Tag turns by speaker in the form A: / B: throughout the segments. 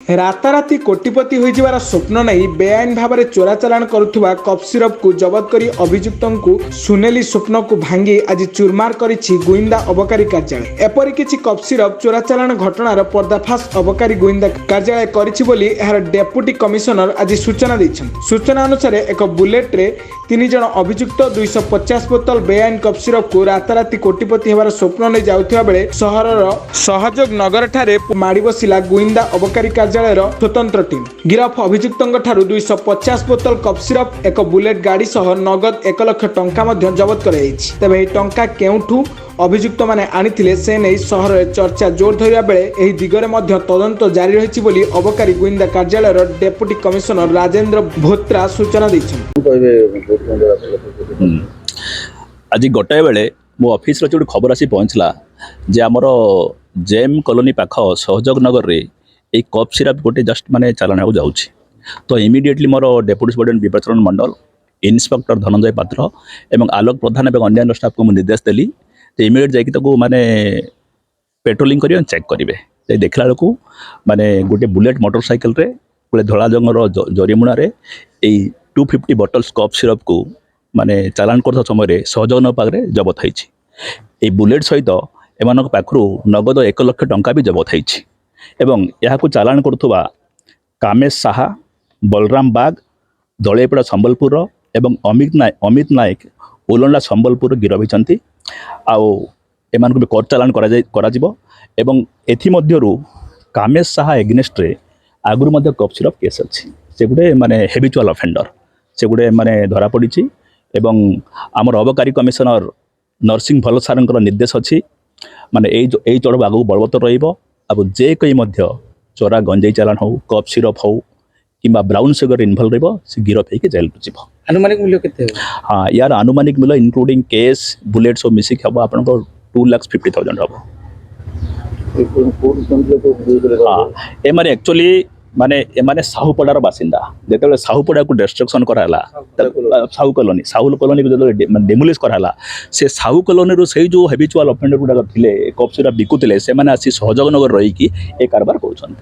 A: राताराति कोटिपति होइजिबार स्वप्न नहीं बेआईन भाव में चोराचालाण करुवा कफ सिरप को जबत कर अभियुक्त सुनेली स्वप्न को भांगी आज चूरमार करिछि गुइंदा अबकारी कार्यालय। एपरि किछि कफ सिरप चोराचालाण घटनार पर्दाफाश अबकारी गुइंदा कार्यालय करिछि बोली एहार डेप्यूटी कमिशनर आज सूचना दैछन्ति। सूचना अनुसार एक बुलेट रे 3 जन अभियुक्त 250 बोतल बेआईन कफ सिरप को राताराति कोटिपति हेबार स्वप्न नहीं जाउथिबा बेले सहरर सहयोग नगर ठारे माड़ी बसिला गुइंदा अबकारी कार्यालय स्वतंत्र टीम। गिरफ अभियुक्त 250 बोतल कफ सिरप एक बुलेट गाड़ी सह नगद 1 लाख टंका जबत कर तेबे टंका केउठू अभियुक्त माने आनिथिले से नहीं सहर में चर्चा जोर धरिया बेले एही दिगरे मध्य तदंत जारी रहिछि बोली अबकारी गुइंदा कार्यालय डेप्यूटी कमिशनर राजेंद्र भोत्रा सूचना दैछन्ति।
B: आज गोटाए बेले मो ऑफिस रो खबर आसी पहुँचला जे आमर जेम कॉलोनी पाख सहयोग नगर रे एक कफ सिरप गोटे जस्ट माने चालाण हो जाउछि। तो इमिडिएटली मोर डेप्यूटी सुपरिटेडेंट विपचरण मंडल इन्स्पेक्टर धनंजय पात्र एवं आलोक प्रधान एवं अन्य स्टाफ को निर्देश देली तो इमिडिएट जाकि ताको माने पेट्रोलिंग करियो चेक करिवे। देखला लोक माने गोटे बुलेट मोटरसाइकिल रे गोटे धला जंगर जरीमुणा रे एई 250 बॉटल्स कफ सिरप को माने चालाण करता समय सहयोग नगर पाखरे जबत होइछि। ए बुलेट सहित एमानक पाखरु नगद 1 लाख टंका भी जबत होइछि एवं यहाँ चालाण करुवा कामेश साहा बलराम बाग दलेपड़ा संबलपुर एवं अमित नायक ओलंडा संबलपुर गिरफ होती आम भी कर चालाण एवं एथिमध्यरु कामेश साहा एग्नेस्ट रे आगुरी कफ सिरप केस अच्छी से गोटे माने हेबिचुअल अफेंडर से गोटे माने धरा पड़ी एवं आमर अबकारी कमिशनर नरसिंह भल सार निर्देश अच्छी माने यही चढ़ आगू बलवत्तर रहिबो। अब जे कई मध्य चोरा गंजेई चालाण हो कफ सिरप हो कि ब्राउन सुगर इनवल्व रहिबो से गिरफ होके जेल जीव।
C: अनुमानिक मूल्य केते हो?
B: हाँ यार अनुमानिक मूल्य इंक्लूडिंग केस बुलेट सब मिसिक हम आपन 2,50,000 हम। हाँ ए माने एक्चुअली माने ए माने साहुपड़ार बासिंदा जेते साहुपड़ा को डिस्ट्रक्शन कराला साहू कॉलोनी को जो डेमोलिश कराला से साहू कॉलोनी रो से जो हेबिचुअल ऑफेंडर गुडा थिले कफ सिरप बिकुतिले से माने आसी सहयोग नगर रही कि ए कारबार करूछन।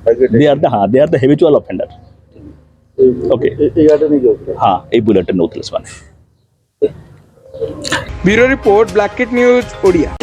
B: They are the habitual offender. Okay ए गाड़ी नहीं जो हां ए बुलेट नोथलेस माने।
A: ब्यूरो रिपोर्ट ब्लैकेट न्यूज ओडिया।